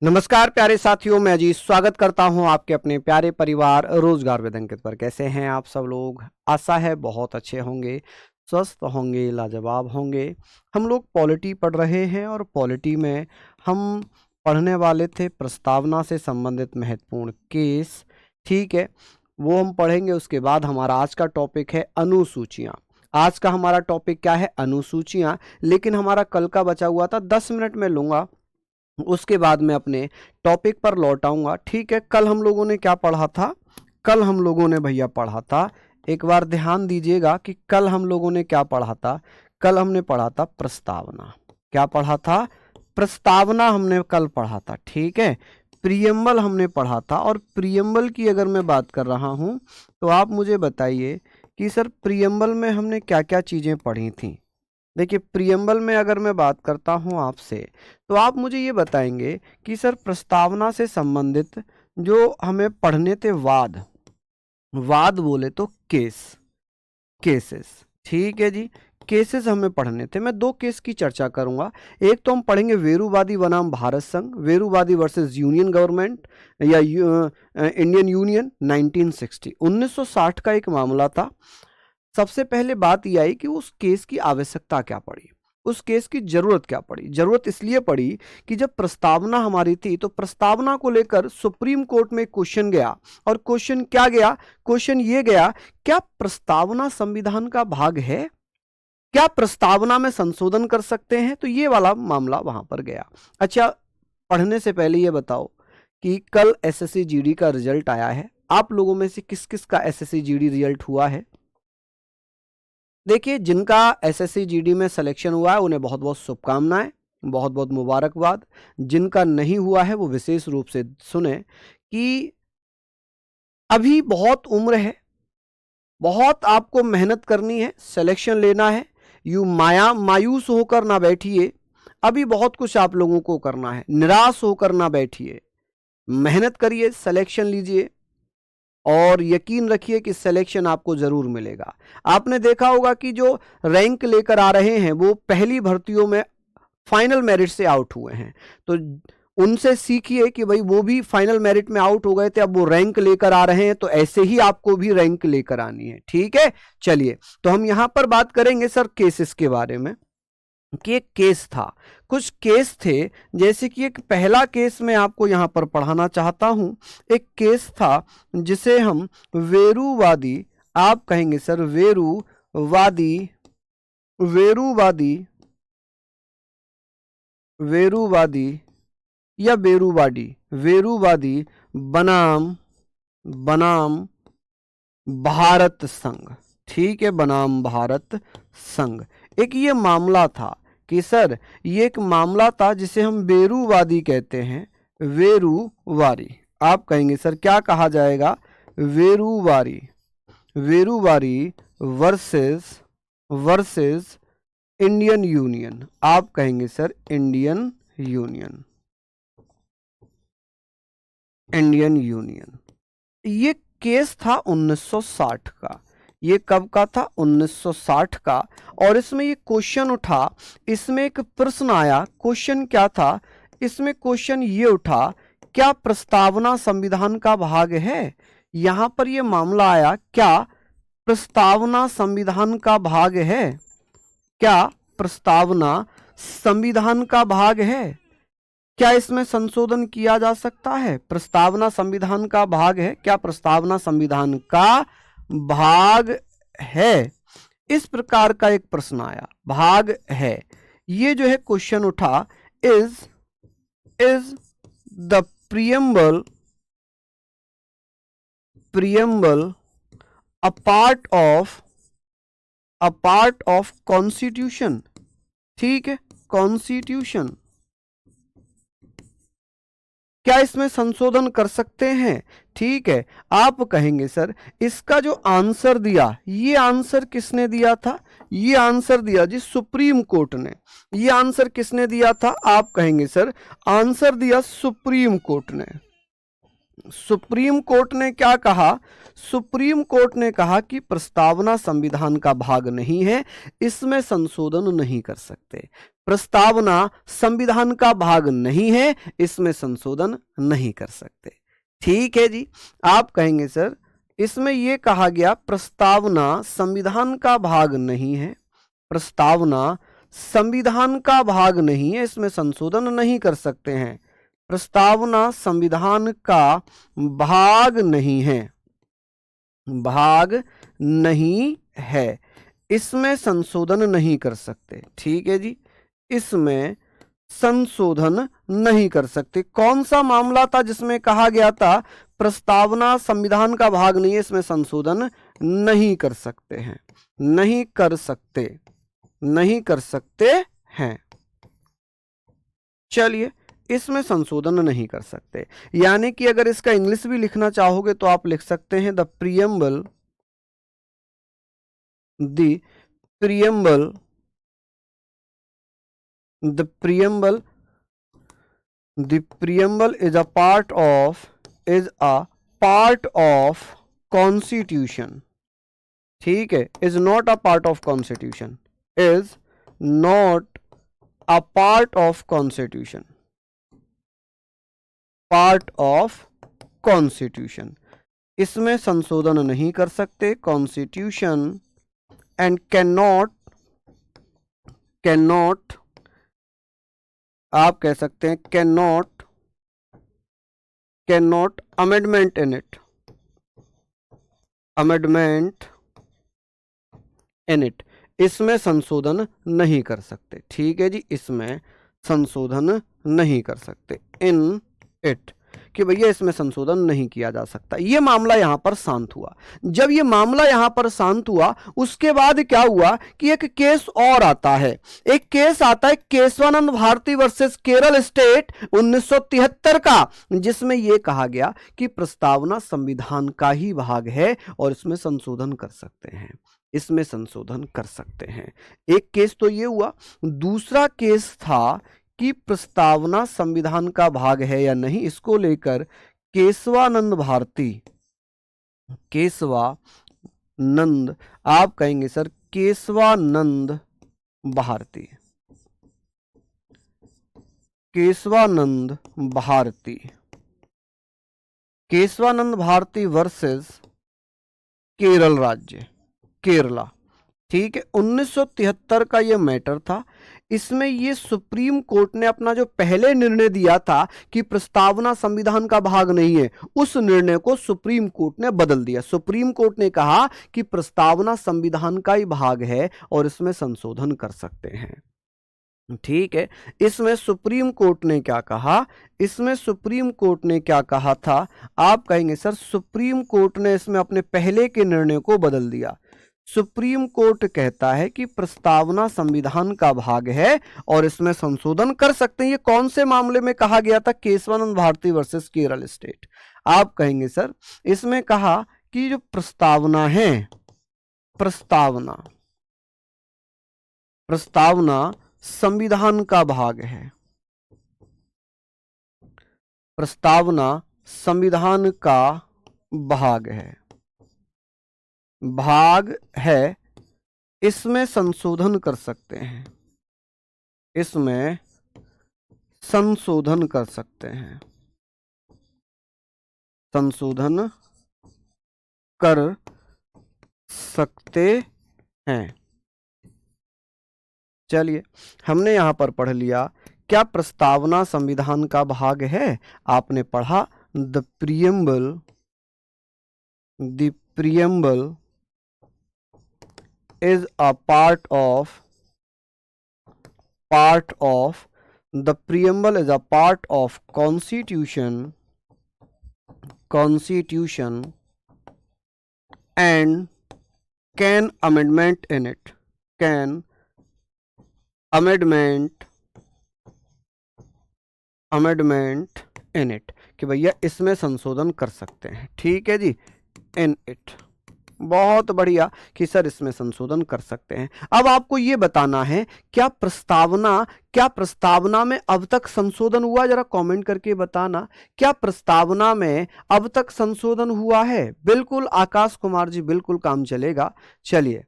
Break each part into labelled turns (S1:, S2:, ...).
S1: नमस्कार प्यारे साथियों, मैं अजीत स्वागत करता हूं आपके अपने प्यारे परिवार रोजगार विद अंकित पर। कैसे हैं आप सब लोग? आशा है बहुत अच्छे होंगे, स्वस्थ होंगे, लाजवाब होंगे। हम लोग पॉलिटी पढ़ रहे हैं और पॉलिटी में हम पढ़ने वाले थे प्रस्तावना से संबंधित महत्वपूर्ण केस। ठीक है, वो हम पढ़ेंगे। उसके बाद हमारा आज का टॉपिक है अनुसूचियां। आज का हमारा टॉपिक क्या है? अनुसूचियां। लेकिन हमारा कल का बचा हुआ था, 10 मिनट में लूंगा, उसके बाद मैं अपने टॉपिक पर लौट आऊंगा। ठीक है, कल हम लोगों ने क्या पढ़ा था? कल हम लोगों ने भैया पढ़ा था, एक बार ध्यान दीजिएगा कि कल हम लोगों ने क्या पढ़ा था। कल हमने पढ़ा था प्रस्तावना। क्या पढ़ा था? प्रस्तावना हमने कल पढ़ा था। ठीक है, प्रियम्बल हमने पढ़ा था। और प्रियम्बल की अगर मैं बात कर रहा हूं तो आप मुझे बताइए कि सर प्रियम्बल में हमने क्या क्या चीजें पढ़ी थी। देखिए, प्रियम्बल में अगर मैं बात करता हूं आपसे, तो आप मुझे ये बताएंगे कि सर प्रस्तावना से संबंधित जो हमें पढ़ने थे वाद, वाद बोले तो केस, केसेस। ठीक है जी, केसेस हमें पढ़ने थे। मैं दो केस की चर्चा करूंगा। एक तो हम पढ़ेंगे वेरुवादी बनाम भारत संघ, वेरुवादी वर्सेस यूनियन गवर्नमेंट या इंडियन यूनियन 1960, 1960 का एक मामला था। सबसे पहले बात यह आई कि उस केस की आवश्यकता क्या पड़ी, उस केस की जरूरत क्या पड़ी। जरूरत इसलिए पड़ी कि जब प्रस्तावना हमारी थी तो प्रस्तावना को लेकर सुप्रीम कोर्ट में क्वेश्चन गया। और क्वेश्चन क्या गया? क्वेश्चन ये गया, क्या प्रस्तावना संविधान का भाग है? क्या प्रस्तावना में संशोधन कर सकते हैं? तो ये वाला मामला वहां पर गया। अच्छा, पढ़ने से पहले ये बताओ कि कल एसएससी जीडी का रिजल्ट आया है। आप लोगों में से किस किस का एसएससी जीडी रिजल्ट हुआ है? देखिए, जिनका एसएससी जीडी में सिलेक्शन हुआ है उन्हें बहुत बहुत शुभकामनाएं, बहुत बहुत मुबारकबाद। जिनका नहीं हुआ है वो विशेष रूप से सुने कि अभी बहुत उम्र है, बहुत आपको मेहनत करनी है, सिलेक्शन लेना है। मायूस होकर ना बैठिए, अभी बहुत कुछ आप लोगों को करना है। निराश होकर ना बैठिए, मेहनत करिए, सिलेक्शन लीजिए और यकीन रखिए कि सिलेक्शन आपको जरूर मिलेगा। आपने देखा होगा कि जो रैंक लेकर आ रहे हैं वो पहली भर्तियों में फाइनल मेरिट से आउट हुए हैं, तो उनसे सीखिए कि भाई वो भी फाइनल मेरिट में आउट हो गए थे, अब वो रैंक लेकर आ रहे हैं, तो ऐसे ही आपको भी रैंक लेकर आनी है। ठीक है, चलिए, तो हम यहां पर बात करेंगे सर केसेस के बारे में कि एक केस था, कुछ केस थे। जैसे कि एक पहला केस मैं आपको यहां पर पढ़ाना चाहता हूं। एक केस था जिसे हम वेरुवादी, आप कहेंगे सर वेरुवादी, वेरुवादी, वेरुवादी या बेरुवादी, वेरुवादी बनाम बनाम भारत संघ। ठीक है, बनाम भारत संघ। एक ये मामला था कि सर ये एक मामला था जिसे हम बेरुवादी कहते हैं, वेरुवारी। आप कहेंगे सर क्या कहा जाएगा? वेरुवारी, वेरुवारी वर्सेस वर्सेस इंडियन यूनियन। आप कहेंगे sir Indian union, Indian union. ये केस था 1960 का। ये कब का था? 1960 का। और इसमें ये क्वेश्चन उठा, इसमें एक प्रश्न आया। क्वेश्चन क्या था इसमें? क्वेश्चन ये उठा, क्या प्रस्तावना संविधान का भाग है? यहां पर ये मामला आया, क्या प्रस्तावना संविधान का भाग है? क्या प्रस्तावना संविधान का भाग है? क्या इसमें संशोधन किया जा सकता है? प्रस्तावना संविधान का भाग है, क्या प्रस्तावना संविधान का भाग है? इस प्रकार का एक प्रश्न आया, भाग है। ये जो है क्वेश्चन उठा, is the preamble a part of constitution. ठीक है, कॉन्स्टिट्यूशन, क्या इसमें संशोधन कर सकते हैं? ठीक है, आप कहेंगे सर इसका जो आंसर दिया, ये आंसर किसने दिया था? ये आंसर दिया जी सुप्रीम कोर्ट ने। ये आंसर किसने दिया था? आप कहेंगे सर आंसर दिया सुप्रीम कोर्ट ने। सुप्रीम कोर्ट ने क्या कहा? सुप्रीम कोर्ट ने कहा कि प्रस्तावना संविधान का भाग नहीं है, इसमें संशोधन नहीं कर सकते। प्रस्तावना संविधान का भाग नहीं है, इसमें संशोधन नहीं कर सकते। ठीक है जी। आप कहेंगे सर इसमें यह कहा गया प्रस्तावना संविधान का भाग नहीं है, प्रस्तावना संविधान का भाग नहीं है, इसमें संशोधन नहीं कर सकते हैं। प्रस्तावना संविधान का भाग नहीं है, भाग नहीं है, इसमें संशोधन नहीं कर सकते। ठीक है जी, इसमें संशोधन नहीं कर सकते। कौन सा मामला था जिसमें कहा गया था प्रस्तावना संविधान का भाग नहीं है, इसमें संशोधन नहीं कर सकते हैं, नहीं कर सकते, नहीं कर सकते हैं। चलिए, इसमें संशोधन नहीं कर सकते, यानी कि अगर इसका इंग्लिश भी लिखना चाहोगे तो आप लिख सकते हैं the preamble is a part of constitution। ठीक है, is not a part of constitution, is not a part of constitution, part of constitution, इसमें संशोधन नहीं कर सकते। constitution and cannot आप कह सकते हैं cannot amendment in it, इसमें संशोधन नहीं कर सकते। ठीक है जी, इसमें संशोधन नहीं कर सकते। इन इट, कि भैया इसमें संशोधन नहीं किया जा सकता। यह मामला यहां पर शांत हुआ। जब यह मामला यहां पर शांत हुआ, उसके बाद क्या हुआ कि एक केस और आता है। एक केस आता है केशवानंद भारती वर्सेस केरल स्टेट 1973 का, जिसमें यह कहा गया कि प्रस्तावना संविधान का ही भाग है और इसमें संशोधन कर सकते हैं, इसमें संशोधन कर सकते हैं। एक केस तो यह हुआ। दूसरा केस था कि प्रस्तावना संविधान का भाग है या नहीं, इसको लेकर केशवानंद आप कहेंगे सर केशवानंद भारती वर्सेस केरल राज्य, केरला। ठीक है, 1973 का यह मैटर था। इसमें ये सुप्रीम कोर्ट ने अपना जो पहले निर्णय दिया था कि प्रस्तावना संविधान का भाग नहीं है, उस निर्णय को सुप्रीम कोर्ट ने बदल दिया। सुप्रीम कोर्ट ने कहा कि प्रस्तावना संविधान का ही भाग है और इसमें संशोधन कर सकते हैं। ठीक है, इसमें सुप्रीम कोर्ट ने क्या कहा, इसमें सुप्रीम कोर्ट ने क्या कहा था, आप कहेंगे सर सुप्रीम कोर्ट ने इसमें अपने पहले के निर्णय को बदल दिया। सुप्रीम कोर्ट कहता है कि प्रस्तावना संविधान का भाग है और इसमें संशोधन कर सकते हैं। ये कौन से मामले में कहा गया था? Keshavananda Bharati versus Kerala state. आप कहेंगे सर इसमें कहा कि जो प्रस्तावना है, प्रस्तावना संविधान का भाग है, प्रस्तावना संविधान का भाग है, इसमें संशोधन कर सकते हैं, इसमें संशोधन कर सकते हैं, संशोधन कर सकते हैं। चलिए, हमने यहां पर पढ़ लिया क्या प्रस्तावना संविधान का भाग है। आपने पढ़ा the preamble is a part of the preamble is a part of constitution and can amendment in it, कि भैया इसमें संशोधन कर सकते हैं। ठीक है जी, इन इट। बहुत बढ़िया कि सर इसमें संशोधन कर सकते हैं। अब आपको यह बताना है क्या प्रस्तावना में अब तक संशोधन हुआ, जरा कमेंट करके बताना। क्या प्रस्तावना में अब तक संशोधन हुआ है? बिल्कुल आकाश कुमार जी, बिल्कुल काम चलेगा। चलिए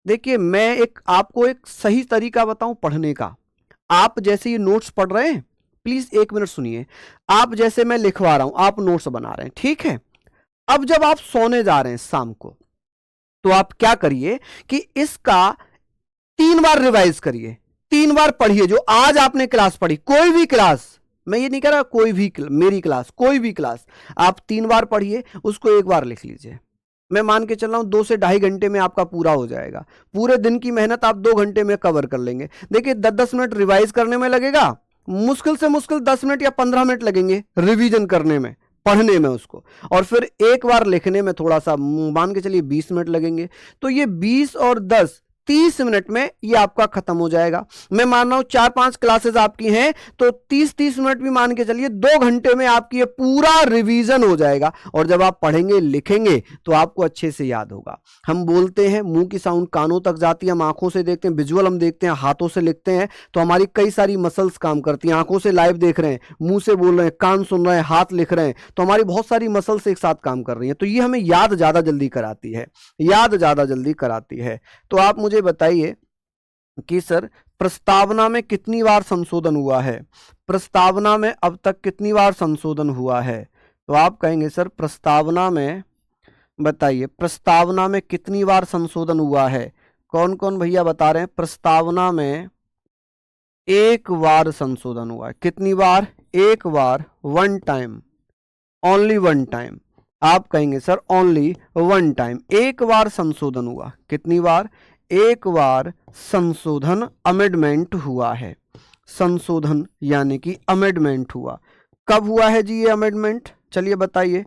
S1: देखिए मैं आपको एक सही तरीका बताऊं पढ़ने का। आप जैसे ये नोट्स पढ़ रहे हैं, प्लीज 1 मिनट सुनिए। आप जैसे मैं लिखवा रहा हूं, आप नोट्स बना रहे हैं, ठीक है। अब जब आप सोने जा रहे हैं शाम को, तो आप क्या करिए कि इसका 3 बार रिवाइज करिए, 3 बार पढ़िए। जो आज आपने क्लास पढ़ी, कोई भी क्लास, मैं ये नहीं कह रहा कोई भी मेरी क्लास, कोई भी क्लास, आप 3 बार पढ़िए, उसको 1 बार लिख लीजिए। मैं मान के चल रहा हूं 2 से 2.5 घंटे में आपका पूरा हो जाएगा। पूरे दिन की मेहनत आप 2 घंटे में कवर कर लेंगे। देखिए 10-10 मिनट रिवाइज करने में लगेगा, मुश्किल से मुश्किल 10 मिनट या 15 मिनट लगेंगे रिवीजन करने में, पढ़ने में उसको, और फिर 1 बार लिखने में थोड़ा सा मान के चलिए 20 मिनट लगेंगे। तो ये 20 और 10, 30 मिनट में ये आपका खत्म हो जाएगा। मैं मान रहा हूं 4-5 क्लासेस आपकी हैं, तो 30-30 मिनट भी मान के चलिए 2 घंटे में आपकी ये पूरा रिवीजन हो जाएगा। और जब आप पढ़ेंगे लिखेंगे तो आपको अच्छे से याद होगा। हम बोलते हैं मुंह की साउंड कानों तक जाती है, हम आंखों से देखते हैं, विजुअल हम देखते हैं, हाथों से लिखते हैं, तो हमारी कई सारी मसल्स काम करती हैं। आंखों से लाइव देख रहे हैं, मुंह से बोल रहे हैं, कान सुन रहे हैं, हाथ लिख रहे हैं, तो हमारी बहुत सारी मसल्स एक साथ काम कर रही हैं। तो ये हमें याद ज्यादा जल्दी कराती है, याद ज्यादा जल्दी कराती है। तो आप मुझे बताइए कि सर प्रस्तावना में कितनी बार संशोधन हुआ है, प्रस्तावना में अब तक कितनी बार संशोधन हुआ है? तो आप कहेंगे सर प्रस्तावना में, बताइए प्रस्तावना में कितनी बार संशोधन हुआ है? कौन कौन भैया बता रहे हैं? प्रस्तावना में 1 बार संशोधन हुआ है। कितनी बार? 1 बार, 1 टाइम, ओनली 1 टाइम। आप कहेंगे सर ओनली 1 टाइम, 1 बार संशोधन हुआ। कितनी बार? 1 बार संशोधन, अमेंडमेंट हुआ है। संशोधन यानी कि अमेंडमेंट हुआ। कब हुआ है जी ये अमेंडमेंट? चलिए बताइए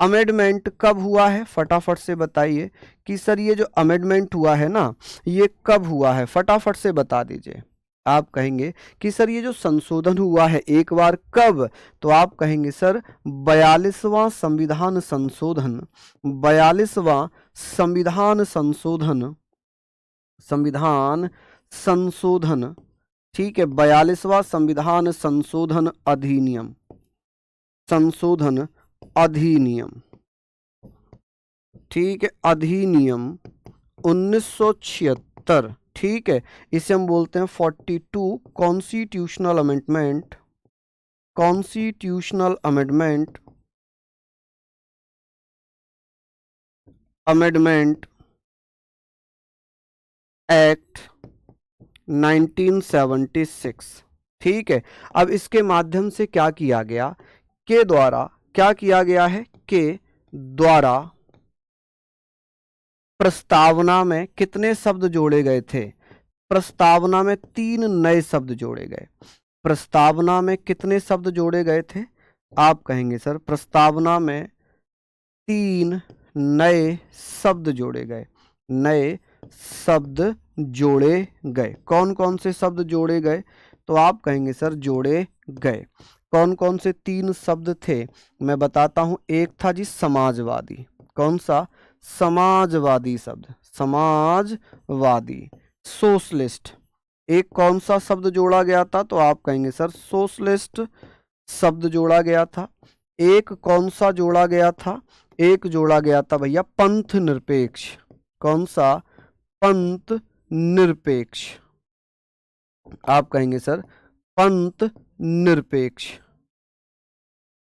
S1: अमेंडमेंट कब हुआ है, फटाफट से बताइए कि सर ये जो अमेंडमेंट हुआ है ना, ये कब हुआ है, फटाफट से बता दीजिए। आप कहेंगे कि सर ये जो संशोधन हुआ है 1 बार, कब? तो आप कहेंगे सर 42वां संविधान संशोधन, 42वां संविधान संशोधन, संविधान संशोधन, ठीक है, 42वां संविधान संशोधन अधिनियम, संशोधन अधिनियम, ठीक है, अधिनियम 1976, ठीक है, इसे हम बोलते हैं 42 constitutional amendment, constitutional amendment, amendment act 1976, ठीक है। अब इसके माध्यम से क्या किया गया, के द्वारा क्या किया गया है, के द्वारा प्रस्तावना में कितने शब्द जोड़े गए थे? प्रस्तावना में 3 नए शब्द जोड़े गए। प्रस्तावना में कितने शब्द जोड़े गए थे? आप कहेंगे सर प्रस्तावना में 3 नए शब्द जोड़े गए, नए शब्द जोड़े गए। कौन कौन से शब्द जोड़े गए? तो आप कहेंगे सर जोड़े गए। कौन कौन से 3 शब्द थे मैं बताता हूं। एक था जी समाजवादी, कौन सा? समाजवादी शब्द, समाजवादी। सोशलिस्ट, एक कौन सा शब्द जोड़ा गया था? तो आप कहेंगे सर सोशलिस्ट शब्द जोड़ा गया था। एक कौन सा जोड़ा गया था? एक जोड़ा गया था भैया पंथ निरपेक्ष। कौन सा? पंथ निरपेक्ष। आप कहेंगे सर पंथ निरपेक्ष।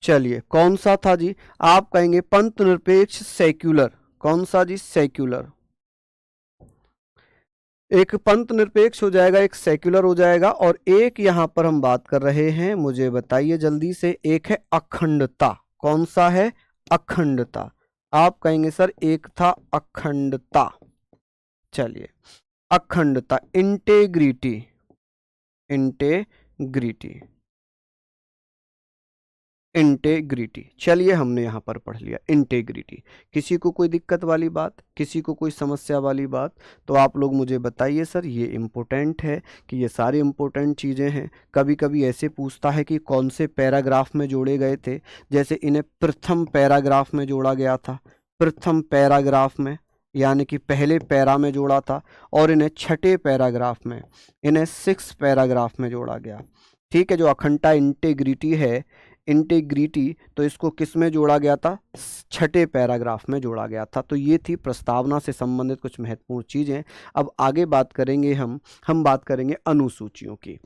S1: चलिए कौन सा था जी? आप कहेंगे पंथ निरपेक्ष सेक्युलर। कौन सा जी? सेक्युलर। एक पंथ निरपेक्ष हो जाएगा, एक सेक्युलर हो जाएगा, और एक यहां पर हम बात कर रहे हैं, मुझे बताइए जल्दी से, एक है अखंडता। कौन सा है? अखंडता। आप कहेंगे सर एक था अखंडता। चलिए अखंडता, इंटेग्रिटी, इंटेग्रिटी, इंटेग्रिटी। चलिए हमने यहां पर पढ़ लिया इंटेग्रिटी। किसी को कोई दिक्कत वाली बात, किसी को कोई समस्या वाली बात, तो आप लोग मुझे बताइए। सर ये इम्पोर्टेंट है कि ये सारी इम्पोर्टेंट चीज़ें हैं। कभी कभी ऐसे पूछता है कि कौन से पैराग्राफ में जोड़े गए थे। जैसे इन्हें प्रथम पैराग्राफ में जोड़ा गया था, प्रथम पैराग्राफ में, यानी कि पहले पैरा में जोड़ा था, और इन्हें छठे पैराग्राफ में, इन्हें 6 पैराग्राफ में जोड़ा गया। ठीक है, जो अखंडता इंटेग्रिटी है, इंटीग्रिटी, तो इसको किस में जोड़ा गया था? छठे पैराग्राफ में जोड़ा गया था। तो ये थी प्रस्तावना से संबंधित कुछ महत्वपूर्ण चीजें। अब आगे बात करेंगे हम बात करेंगे अनुसूचियों की।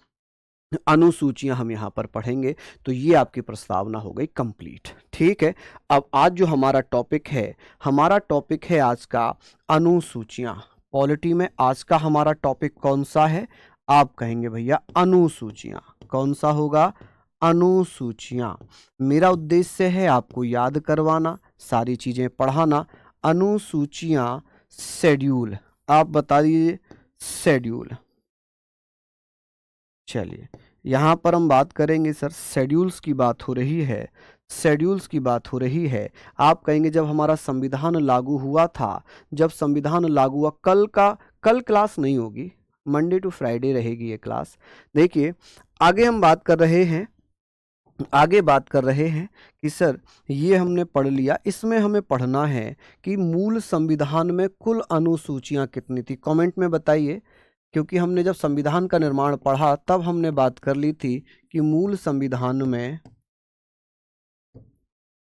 S1: अनुसूचियां हम यहाँ पर पढ़ेंगे। तो ये आपकी प्रस्तावना हो गई कंप्लीट। ठीक है, अब आज जो हमारा टॉपिक है आज का अनुसूचियां। पॉलिटी में आज का हमारा टॉपिक कौन सा है? आप कहेंगे भैया अनुसूचियां। कौन सा होगा? अनुसूचियां। मेरा उद्देश्य है आपको याद करवाना, सारी चीजें पढ़ाना। अनुसूचियां, शेड्यूल, आप बता दीजिए शेड्यूल। चलिए यहाँ पर हम बात करेंगे सर, शेड्यूल्स की बात हो रही है, शेड्यूल्स की बात हो रही है। आप कहेंगे जब हमारा संविधान लागू हुआ था, जब संविधान लागू हुआ, कल क्लास नहीं होगी, मंडे टू फ्राइडे रहेगी ये क्लास। देखिए आगे हम बात कर रहे हैं कि सर ये हमने पढ़ लिया, इसमें हमें पढ़ना है कि मूल संविधान में कुल अनुसूचियां कितनी थी। कमेंट में बताइए, क्योंकि हमने जब संविधान का निर्माण पढ़ा तब हमने बात कर ली थी कि मूल संविधान में,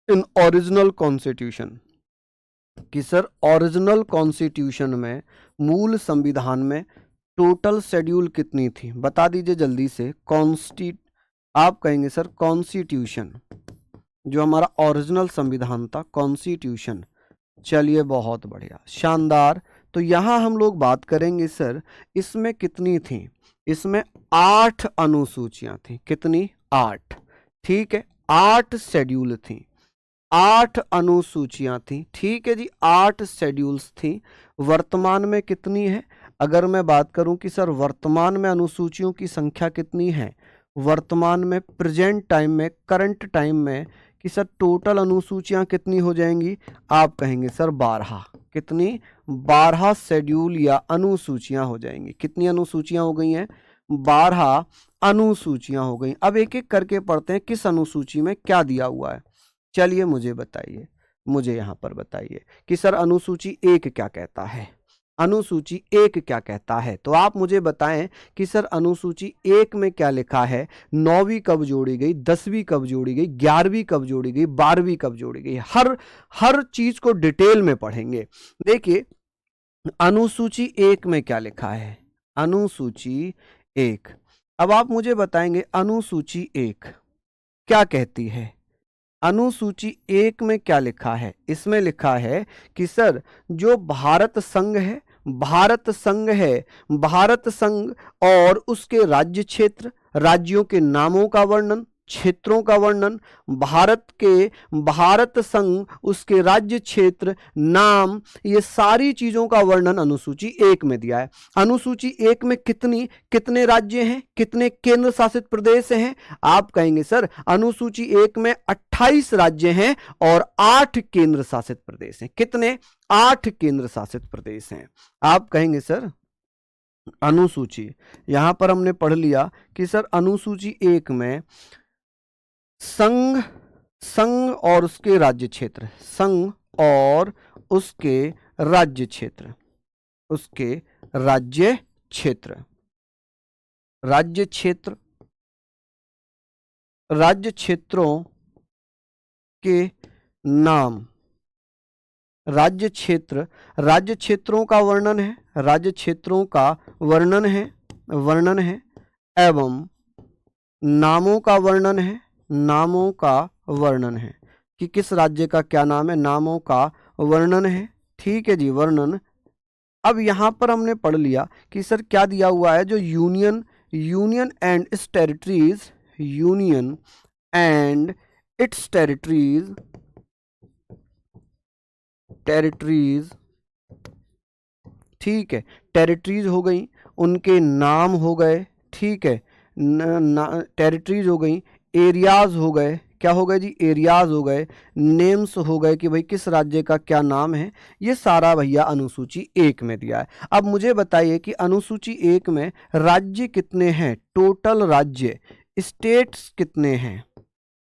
S1: इन ओरिजिनल कॉन्स्टिट्यूशन, कि सर ओरिजिनल कॉन्स्टिट्यूशन में, मूल संविधान में टोटल शेड्यूल कितनी थी? बता दीजिए जल्दी से। आप कहेंगे सर कॉन्स्टिट्यूशन, जो हमारा ओरिजिनल संविधान था, कॉन्स्टिट्यूशन। चलिए बहुत बढ़िया, शानदार। तो यहाँ हम लोग बात करेंगे सर इसमें कितनी थी? इसमें 8 अनुसूचियां थी। कितनी? 8। ठीक है, 8 शेड्यूल थी, 8 अनुसूचियां थी। ठीक है जी, 8 शेड्यूल्स थी। वर्तमान में कितनी है? अगर मैं बात करूं कि सर वर्तमान में अनुसूचियों की संख्या कितनी है, वर्तमान में, प्रेजेंट टाइम में, करंट टाइम में, कि सर टोटल अनुसूचियां कितनी हो जाएंगी? आप कहेंगे सर 12। कितनी? 12 शेड्यूल या अनुसूचियां हो जाएंगी। कितनी अनुसूचियां हो गई हैं? 12 अनुसूचियां हो गई। अब एक एक करके पढ़ते हैं किस अनुसूची में क्या दिया हुआ है। चलिए मुझे बताइए, मुझे यहाँ पर बताइए कि सर अनुसूची 1 क्या कहता है, अनुसूची 1 क्या कहता है। तो आप मुझे बताएं कि सर अनुसूची 1 में क्या लिखा है? 9वीं कब जोड़ी गई, 10वीं कब जोड़ी गई, 11वीं कब जोड़ी गई, 12वीं कब जोड़ी गई, हर चीज को डिटेल में पढ़ेंगे। देखिए अनुसूची 1 में क्या लिखा है, अनुसूची 1। अब आप मुझे बताएंगे अनुसूची 1 क्या कहती है। अनुसूची 1 में क्या लिखा है? इसमें लिखा है कि सर जो भारत संघ है, भारत संघ और उसके राज्य क्षेत्र, राज्यों के नामों का वर्णन, क्षेत्रों का वर्णन, भारत संघ, उसके राज्य क्षेत्र, नाम, ये सारी चीजों का वर्णन अनुसूची 1 में दिया है। अनुसूची 1 में कितने राज्य हैं, कितने केंद्र शासित प्रदेश हैं? आप कहेंगे सर अनुसूची 1 में 28 राज्य हैं और 8 केंद्र शासित प्रदेश हैं। कितने? 8 केंद्र शासित प्रदेश हैं। आप कहेंगे सर अनुसूची, यहां पर हमने पढ़ लिया कि सर अनुसूची 1 में संघ और उसके राज्य क्षेत्र, संघ और उसके राज्य क्षेत्र, राज्य क्षेत्रों के नाम, राज्य क्षेत्रों का वर्णन है, राज्य क्षेत्रों का वर्णन है एवं नामों का वर्णन है, कि किस राज्य का क्या नाम है, नामों का वर्णन है। ठीक है जी, वर्णन। अब यहां पर हमने पढ़ लिया कि सर क्या दिया हुआ है, जो union and it's territories, union and it's territories, ठीक है, टेरिटरीज हो गई, उनके नाम हो गए, ठीक है, टेरिटरीज हो गई, एरियाज हो गए, क्या हो गए जी, एरियाज हो गए, नेम्स हो गए कि भाई किस राज्य का क्या नाम है। ये सारा भैया अनुसूची 1 में दिया है। अब मुझे बताइए कि अनुसूची 1 में राज्य कितने हैं, टोटल राज्य, स्टेट्स कितने हैं।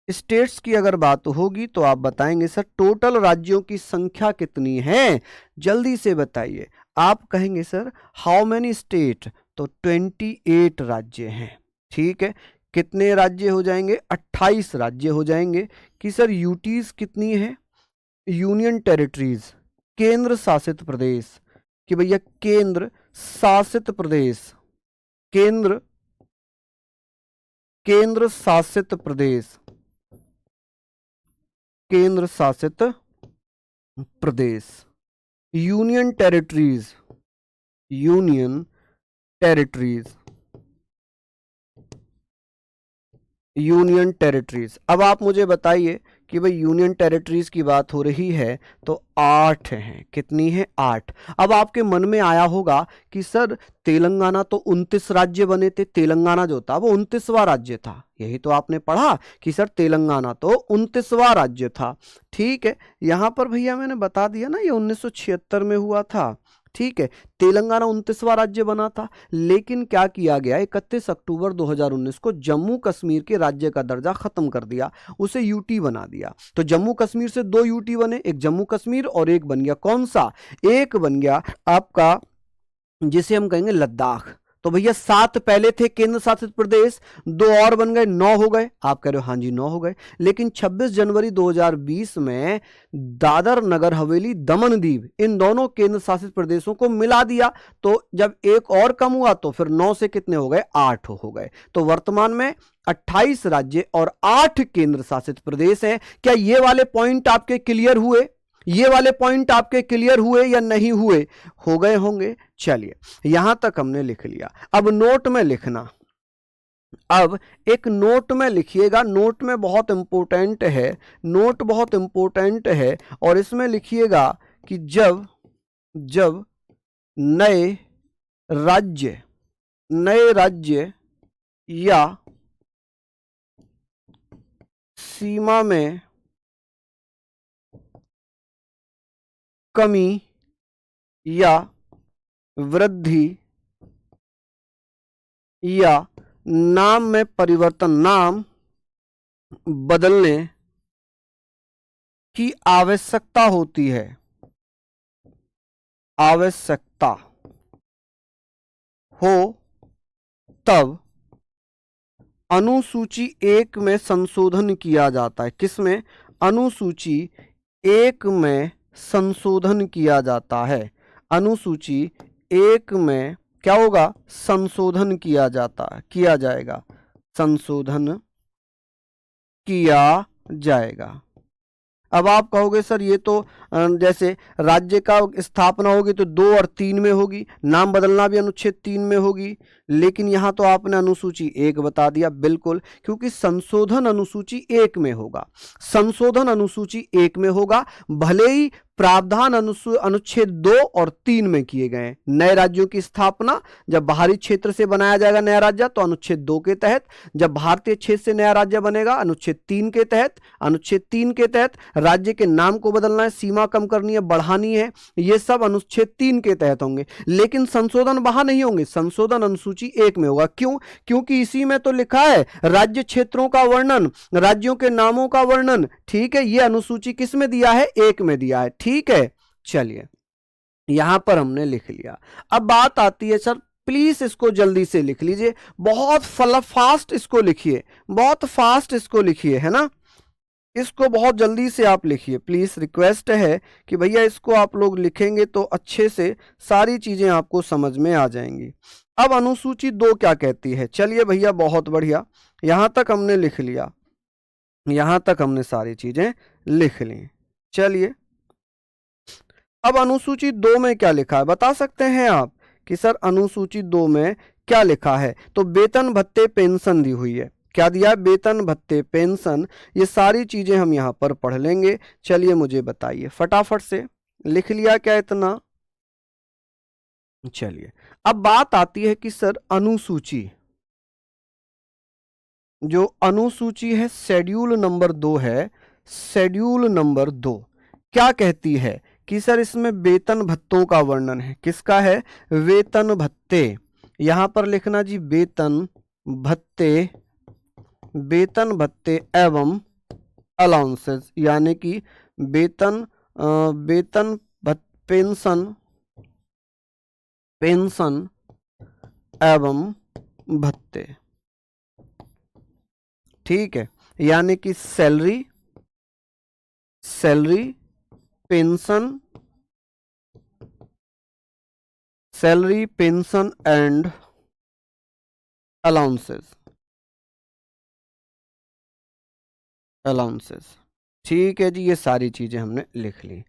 S1: स्टेट्स की अगर बात होगी तो आप बताएंगे सर टोटल राज्यों की संख्या कितनी है, जल्दी से बताइए। आप कहेंगे सर हाउ मेनी स्टेट, तो 28 राज्य हैं। ठीक है, कितने राज्य हो जाएंगे? 28 राज्य हो जाएंगे। कि सर यूटीज कितनी है? यूनियन टेरिटरीज, केंद्र शासित प्रदेश। कि भैया केंद्र शासित प्रदेश, केंद्र शासित प्रदेश, केंद्र शासित प्रदेश। Union territories, union territories, union territories. अब आप मुझे बताइए कि भाई यूनियन टेरिटरीज की बात हो रही है तो 8 हैं। कितनी है? 8। अब आपके मन में आया होगा कि सर तेलंगाना तो 29 राज्य बने थे, तेलंगाना जो था वो 29वां राज्य था। यही तो आपने पढ़ा कि सर तेलंगाना तो 29वां राज्य था। ठीक है, यहां पर भैया मैंने बता दिया ना, ये 1976 में हुआ था। ठीक है, तेलंगाना 29वां राज्य बना था। लेकिन क्या किया गया, 31 अक्टूबर 2019 को जम्मू कश्मीर के राज्य का दर्जा खत्म कर दिया, उसे यूटी बना दिया। तो जम्मू कश्मीर से 2 यूटी बने, एक जम्मू कश्मीर और एक बन गया कौन सा? एक बन गया आपका जिसे हम कहेंगे लद्दाख। तो भैया 7 पहले थे केंद्र शासित प्रदेश, 2 और बन गए, 9 हो गए। आप कह रहे हो हाँ जी 9 हो गए। लेकिन 26 जनवरी 2020 में दादर नगर हवेली दमन दीव इन दोनों केंद्र शासित प्रदेशों को मिला दिया। तो जब एक और कम हुआ तो फिर 9 से कितने हो गए? 8 हो गए। तो वर्तमान में 28 राज्य और 8 केंद्र शासित प्रदेश हैं। क्या ये वाले पॉइंट आपके क्लियर हुए? ये वाले पॉइंट आपके क्लियर हुए या नहीं हुए? हो गए होंगे। चलिए यहां तक हमने लिख लिया। अब नोट में लिखना, अब एक नोट में लिखिएगा, नोट में बहुत इंपॉर्टेंट है, नोट बहुत इंपॉर्टेंट है। और इसमें लिखिएगा कि जब जब नए राज्य या सीमा में कमी या वृद्धि या नाम में परिवर्तन, नाम बदलने की आवश्यकता होती है, आवश्यकता हो, तब अनुसूची 1 में संशोधन किया जाता है। किसमें? अनुसूची 1 में संशोधन किया जाता है। अनुसूची 1 में क्या होगा? संशोधन किया जाएगा, संशोधन किया जाएगा। अब आप कहोगे सर ये तो जैसे राज्य का स्थापना होगी तो 2 और 3 में होगी, नाम बदलना भी अनुच्छेद 3 में होगी। लेकिन यहां तो आपने अनुसूची 1 बता दिया। बिल्कुल, क्योंकि संशोधन अनुसूची 1 में होगा, संशोधन अनुसूची 1 में होगा। भले ही प्रावधान अनुच्छेद 2 और 3 में किए गए। नए राज्यों की स्थापना जब बाहरी क्षेत्र से बनाया जाएगा नया राज्य तो अनुच्छेद 2 के तहत, जब भारतीय क्षेत्र से नया राज्य बनेगा अनुच्छेद 3 के तहत। अनुच्छेद 3 के तहत राज्य के नाम को बदलना है, सीमा कम करनी है, बढ़ानी है, ये सब अनुच्छेद 3 के तहत होंगे। लेकिन संशोधन वहां नहीं होंगे, संशोधन अनुसूची 1 में होगा। क्यों? क्योंकि इसी में तो लिखा है राज्य क्षेत्रों का वर्णन, राज्यों के नामों का वर्णन। ठीक है, ये अनुसूची किस में दिया है? 1 में दिया है। ठीक है, चलिए यहां पर हमने लिख लिया। अब बात आती है सर, प्लीज इसको जल्दी से लिख लीजिए, बहुत फास्ट इसको लिखिए, बहुत फास्ट इसको लिखिए, है ना, इसको बहुत जल्दी से आप लिखिए प्लीज। रिक्वेस्ट है कि भैया इसको आप लोग लिखेंगे तो अच्छे से सारी चीजें आपको समझ में आ जाएंगी। अब अनुसूची 2 क्या कहती है? चलिए भैया बहुत बढ़िया, यहां तक हमने लिख लिया, यहां तक हमने सारी चीजें लिख ली। चलिए अब अनुसूची 2 में क्या लिखा है बता सकते हैं आप कि सर अनुसूची 2 में क्या लिखा है? तो वेतन भत्ते पेंशन दी हुई है। क्या दिया है? वेतन भत्ते पेंशन, ये सारी चीजें हम यहां पर पढ़ लेंगे। चलिए मुझे बताइए फटाफट से, लिख लिया क्या इतना? चलिए अब बात आती है कि सर अनुसूची, जो अनुसूची है शेड्यूल नंबर 2 है, शेड्यूल नंबर 2 क्या कहती है कि सर इसमें वेतन भत्तों का वर्णन है। किसका है? वेतन भत्ते। यहां पर लिखना जी वेतन भत्ते, वेतन भत्ते एवं अलाउंसेस, यानी कि वेतन वेतन पेंशन, पेंशन एवं भत्ते, ठीक है, यानी कि salary, pension, salary, pension and allowances. ठीक है जी, ये सारी चीजें हमने लिख ली।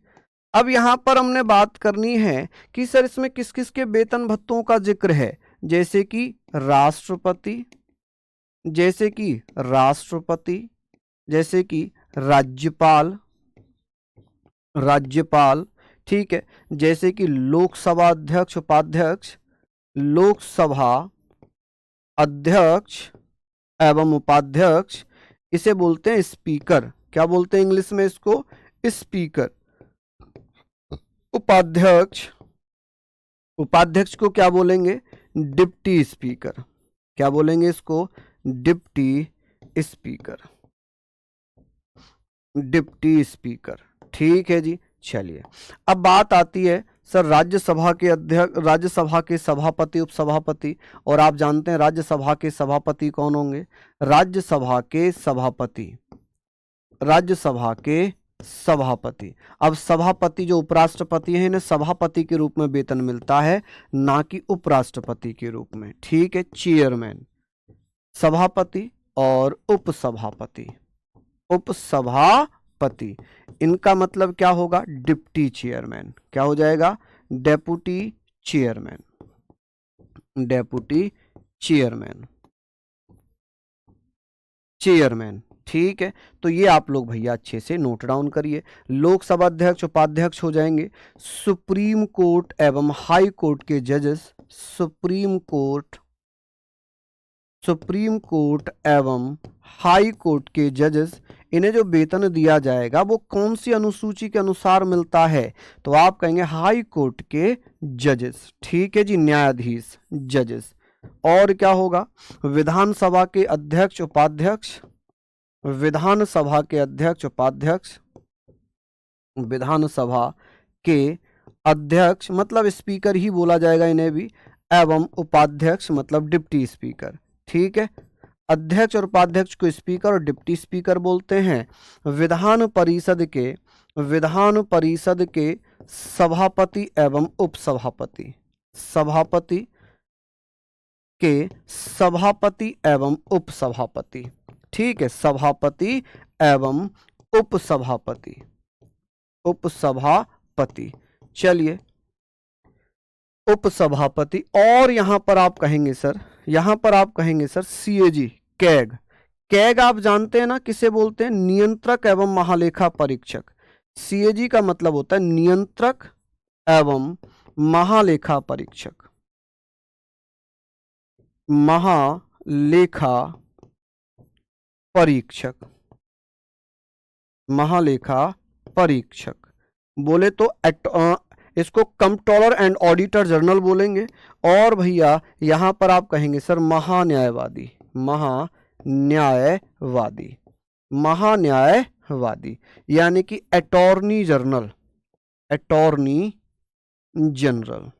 S1: अब यहां पर हमने बात करनी है कि सर इसमें किस किस के वेतन भत्तों का जिक्र है, जैसे कि राष्ट्रपति, जैसे कि राष्ट्रपति, जैसे कि राज्यपाल, ठीक है, जैसे कि लोकसभा अध्यक्ष, उपाध्यक्ष, लोकसभा अध्यक्ष एवं उपाध्यक्ष, इसे बोलते हैं स्पीकर। क्या बोलते हैं इंग्लिश में इसको? स्पीकर। उपाध्यक्ष, उपाध्यक्ष को क्या बोलेंगे? Deputy speaker. क्या बोलेंगे इसको? Deputy speaker, deputy speaker. ठीक है जी, चलिए अब बात आती है सर राज्यसभा के अध्यक्ष, राज्यसभा के सभापति, उपसभापति, और आप जानते हैं राज्यसभा के सभापति कौन होंगे? राज्यसभा के सभापति, राज्यसभा के सभापति। अब सभापति जो उपराष्ट्रपति है, इन्हें सभापति के रूप में वेतन मिलता है, ना कि उपराष्ट्रपति के रूप में। ठीक है, चेयरमैन, सभापति और उपसभापति, उपसभापति, इनका मतलब क्या होगा? Deputy chairman. क्या हो जाएगा? Deputy chairman, deputy chairman, chairman. ठीक है, तो ये आप लोग भैया अच्छे से नोट डाउन करिए। लोकसभा अध्यक्ष, उपाध्यक्ष हो जाएंगे सुप्रीम कोर्ट एवं हाई कोर्ट के जजेस, सुप्रीम कोर्ट एवं हाई कोर्ट के जजेस। इन्हें जो वेतन दिया जाएगा वो कौन सी अनुसूची के अनुसार मिलता है? तो आप कहेंगे हाई कोर्ट के जजेस। ठीक है जी, न्यायाधीश, जजेस। और क्या होगा? विधानसभा के अध्यक्ष, उपाध्यक्ष, विधानसभा के अध्यक्ष, उपाध्यक्ष, विधानसभा के अध्यक्ष मतलब स्पीकर ही बोला जाएगा इन्हें भी, एवं उपाध्यक्ष मतलब डिप्टी स्पीकर। ठीक है, अध्यक्ष और उपाध्यक्ष को स्पीकर और डिप्टी स्पीकर बोलते हैं। विधान परिषद के सभापति एवं उपसभापति, सभापति के सभापति एवं उपसभापति। ठीक है, सभापति एवं उपसभापति, उपसभापति। चलिए, उपसभापति। और यहां पर आप कहेंगे सर, यहां पर आप कहेंगे सर सीएजी, कैग। कैग आप जानते हैं ना किसे बोलते हैं? नियंत्रक एवं महालेखा परीक्षक। सीएजी का मतलब होता है नियंत्रक एवं महालेखा परीक्षक, महालेखा परीक्षक, महालेखा परीक्षक बोले तो इसको कंट्रोलर एंड ऑडिटर जनरल बोलेंगे। और भैया यहां पर आप कहेंगे सर महान्यायवादी, महान्यायवादी, महान्यायवादी, यानी कि attorney general, attorney general,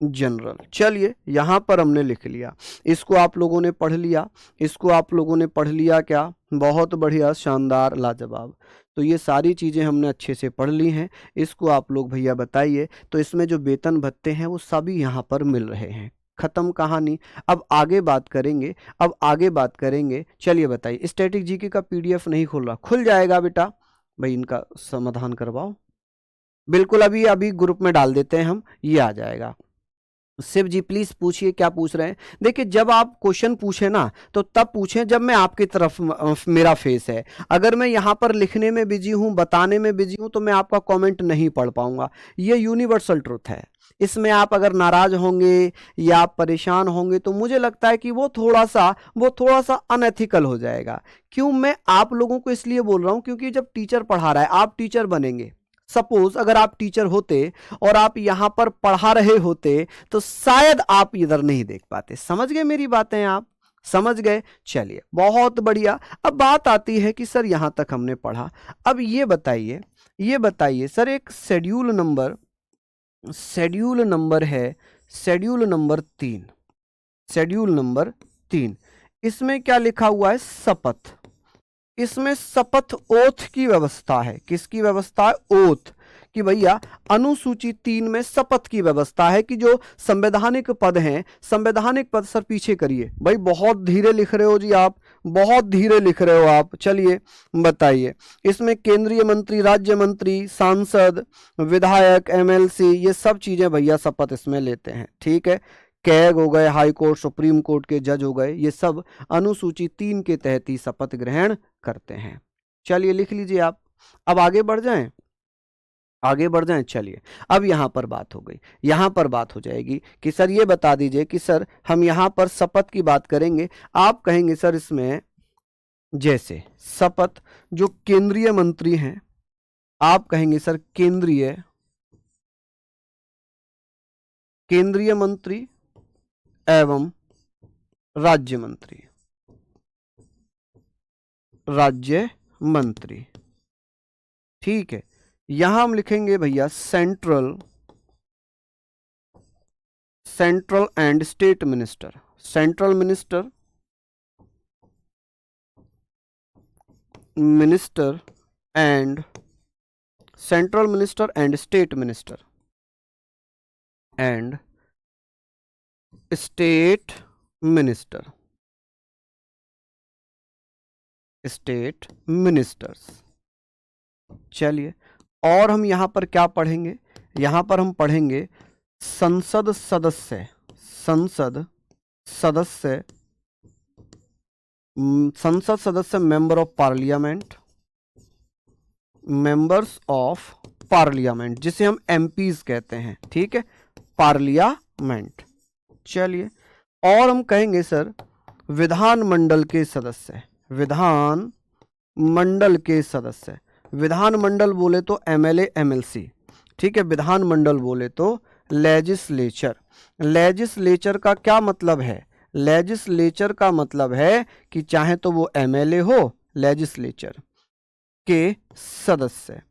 S1: general. चलिए यहां पर हमने लिख लिया, इसको आप लोगों ने पढ़ लिया, इसको आप लोगों ने पढ़ लिया। क्या? बहुत बढ़िया, शानदार, लाजवाब। तो ये सारी चीज़ें हमने अच्छे से पढ़ ली हैं। इसको आप लोग भैया बताइए। तो इसमें जो वेतन भत्ते हैं वो सभी यहाँ पर मिल रहे हैं। खत्म कहानी। अब आगे बात करेंगे, अब आगे बात करेंगे। चलिए बताइए, स्टैटिक जीके का पीडीएफ नहीं खुल रहा? खुल जाएगा बेटा, भाई इनका समाधान करवाओ। बिल्कुल, अभी अभी ग्रुप में डाल देते हैं हम, ये आ जाएगा। शिव जी प्लीज पूछिए, क्या पूछ रहे हैं? देखिए, जब आप क्वेश्चन पूछे ना तो तब पूछें जब मैं आपकी तरफ मेरा फेस है। अगर मैं यहाँ पर लिखने में बिजी हूँ, बताने में बिजी हूँ, तो मैं आपका कमेंट नहीं पढ़ पाऊंगा। ये यूनिवर्सल ट्रुथ है। इसमें आप अगर नाराज होंगे या आप परेशान होंगे तो मुझे लगता है कि वो थोड़ा सा अनएथिकल हो जाएगा। क्यों मैं आप लोगों को इसलिए बोल रहा हूँ क्योंकि जब टीचर पढ़ा रहा है, आप टीचर बनेंगे। सपोज अगर आप टीचर होते और आप यहां पर पढ़ा रहे होते तो शायद आप इधर नहीं देख पाते। समझ गए मेरी बातें? आप समझ गए? चलिए बहुत बढ़िया। अब बात आती है कि सर यहां तक हमने पढ़ा, अब ये बताइए सर, एक शेड्यूल नंबर है, शेड्यूल नंबर 3, इसमें क्या लिखा हुआ है? शपथ। इसमें शपथ ओथ की व्यवस्था है। किसकी व्यवस्था है? ओथ कि भैया अनुसूची 3 में शपथ की व्यवस्था है कि जो संवैधानिक पद हैं, संवैधानिक पद, सर पीछे करिए भाई, बहुत धीरे लिख रहे हो जी आप, बहुत धीरे लिख रहे हो आप। चलिए बताइए, इसमें केंद्रीय मंत्री, राज्य मंत्री, सांसद, विधायक, एमएलसी, ये सब चीजें भैया शपथ इसमें लेते हैं। ठीक है, कैग हो गए, हाई कोर्ट, सुप्रीम कोर्ट के जज हो गए, ये सब अनुसूची 3 के तहत ही शपथ ग्रहण करते हैं। चलिए लिख लीजिए आप। अब आगे बढ़ जाएं, आगे बढ़ जाएं। चलिए अब यहां पर बात हो गई, यहां पर बात हो जाएगी कि सर ये बता दीजिए कि सर हम यहां पर शपथ की बात करेंगे। आप कहेंगे सर इसमें जैसे शपथ जो केंद्रीय मंत्री हैं, आप कहेंगे सर केंद्रीय मंत्री एवं राज्य मंत्री, राज्य मंत्री। ठीक है, यहां हम लिखेंगे भैया central and state minister, central minister and central minister and state minister and state minister, state ministers. चलिए, और हम यहां पर क्या पढ़ेंगे? यहां पर हम पढ़ेंगे संसद सदस्य, संसद सदस्य, संसद सदस्य, member of parliament, members of parliament, जिसे हम एमपीज कहते हैं। ठीक है, पार्लियामेंट। चलिए, और हम कहेंगे सर विधानमंडल के सदस्य, विधान मंडल के सदस्य। विधानमंडल बोले तो एमएलए, एमएलसी। ठीक है, विधानमंडल बोले तो लेजिस्लेचर। लेजिस्लेचर का क्या मतलब है? लेजिस्लेचर का मतलब है कि चाहे तो वो एमएलए हो, लेजिस्लेचर के सदस्य,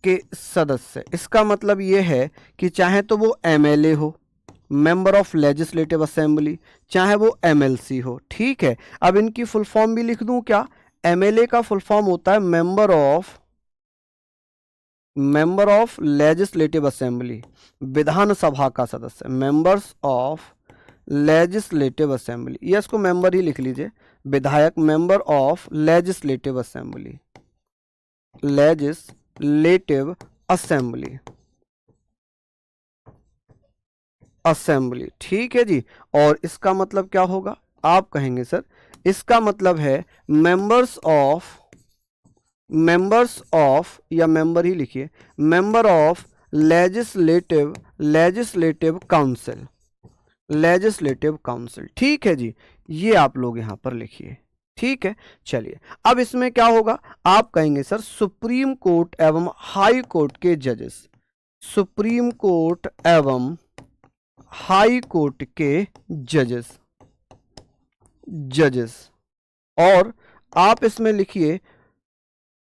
S1: के सदस्य। इसका मतलब ये है कि चाहे तो वो एमएलए हो, मेंबर ऑफ लेजिस्लेटिव असेंबली, चाहे वो एमएलसी हो। ठीक है, अब इनकी फुल फॉर्म भी लिख दूं क्या? एमएलए का फुल फॉर्म होता है मेंबर ऑफ लेजिस्लेटिव असेंबली, विधानसभा का सदस्य, मेंबर्स ऑफ लेजिस्लेटिव असेंबली, ये इसको मेंबर ही लिख लीजिए। विधायक member of legislative assembly, legislative assembly, assembly. ठीक है जी, और इसका मतलब क्या होगा? आप कहेंगे सर इसका मतलब है मेंबर्स ऑफ, या मेंबर ही लिखिए, member of legislative council, legislative council. ठीक है जी, ये आप लोग यहां पर लिखिए। ठीक है, चलिए अब इसमें क्या होगा? आप कहेंगे सर सुप्रीम कोर्ट एवं हाई कोर्ट के जजेस, सुप्रीम कोर्ट एवं हाई कोर्ट के जजेस, और आप इसमें लिखिए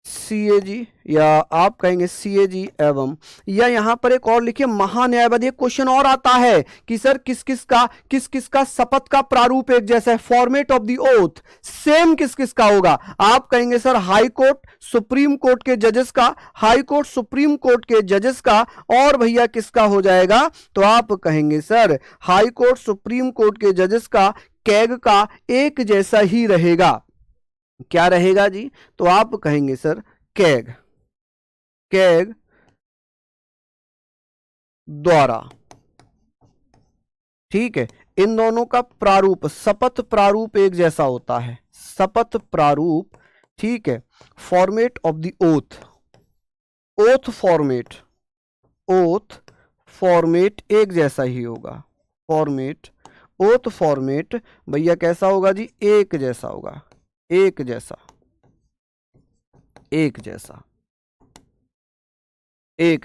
S1: सीएजी, या आप कहेंगे सीएजी एवं, या यहां पर एक और लिखिए महान्यायवादी। एक क्वेश्चन और आता है कि सर किस किस का शपथ का प्रारूप एक जैसा है, format of the oath same किस किस का होगा? आप कहेंगे sir high court supreme court के जजेस का, हाई कोर्ट सुप्रीम कोर्ट के जजेस का, और भैया किसका हो जाएगा? तो आप कहेंगे sir high court supreme court के जजेस का, कैग का एक जैसा ही रहेगा। क्या रहेगा जी? तो आप कहेंगे सर कैग द्वारा। ठीक है, इन दोनों का प्रारूप, शपथ प्रारूप एक जैसा होता है, शपथ प्रारूप। ठीक है, format of the oath format एक जैसा ही होगा। ओथ फॉर्मेट भैया कैसा होगा जी? एक जैसा होगा, एक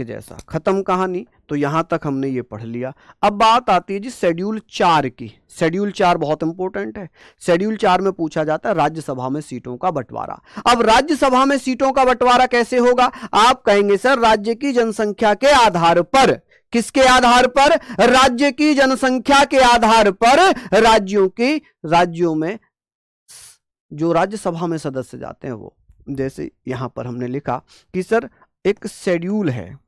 S1: जैसा। खत्म कहानी। तो यहां तक हमने ये पढ़ लिया। अब बात आती है जी शेड्यूल 4 की। शेड्यूल 4 बहुत इंपॉर्टेंट है। शेड्यूल 4 में पूछा जाता है राज्यसभा में सीटों का बंटवारा। अब राज्यसभा में सीटों का बंटवारा कैसे होगा? आप कहेंगे सर राज्य की जनसंख्या के आधार पर। किसके आधार पर? राज्य की जनसंख्या के आधार पर राज्यों में जो राज्यसभा में सदस्य जाते हैं वो, जैसे यहां पर हमने लिखा कि सर एक शेड्यूल है,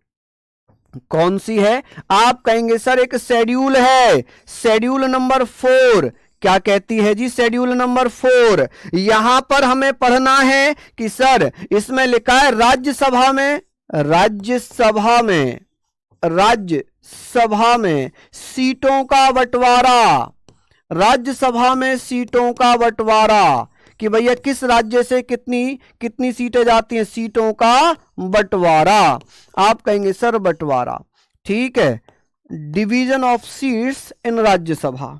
S1: कौन सी है? आप कहेंगे सर एक शेड्यूल है, शेड्यूल नंबर 4। क्या कहती है जी? Schedule number 4। यहां पर हमें पढ़ना है कि सर इसमें लिखा है राज्यसभा में, राज्यसभा में, राज्यसभा में सीटों का बंटवारा, राज्यसभा में सीटों का बंटवारा, कि भैया किस राज्य से कितनी कितनी सीटें जाती हैं, सीटों का बंटवारा। आप कहेंगे सर बंटवारा, ठीक है। Division of seats in Rajya Sabha,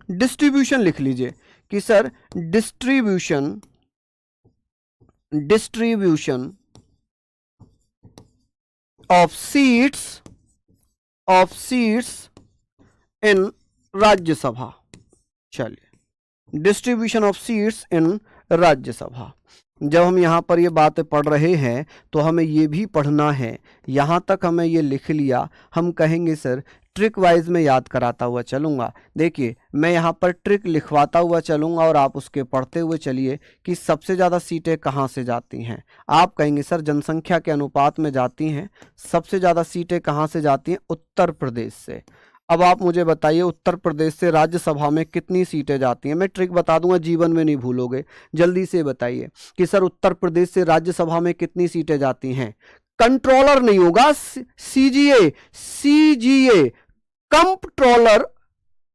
S1: distribution लिख लीजिए कि sir distribution, distribution of seats, of seats in Rajya Sabha. चलिए, distribution of seats in Rajya Sabha. जब हम यहाँ पर ये बातें पढ़ रहे हैं तो हमें ये भी पढ़ना है, यहाँ तक हमें ये लिख लिया, हम कहेंगे सर ट्रिक वाइज में याद कराता हुआ चलूँगा। देखिए मैं यहाँ पर ट्रिक लिखवाता हुआ चलूँगा और आप उसके पढ़ते हुए चलिए कि सबसे ज़्यादा सीटें कहाँ से जाती हैं। आप कहेंगे सर जनसंख्या के अनुपात में जाती हैं। सबसे ज़्यादा सीटें कहाँ से जाती हैं? उत्तर प्रदेश से। अब आप मुझे बताइए उत्तर प्रदेश से राज्यसभा में कितनी सीटें जाती हैं? मैं ट्रिक बता दूंगा, जीवन में नहीं भूलोगे। जल्दी से बताइए कि सर उत्तर प्रदेश से राज्यसभा में कितनी सीटें जाती हैं? कंट्रोलर नहीं होगा, CGA, CGA, controller,